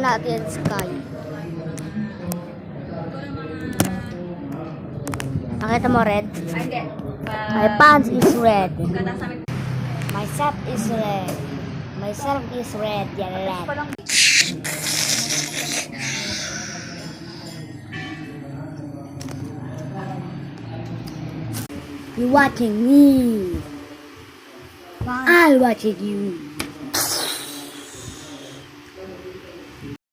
Tingnan natin sky. Nakita mo red? Hindi. My pants is red. Ganda sa amin. My shirt is red. My shirt is red. Yan red. You watching me. I'm watching you.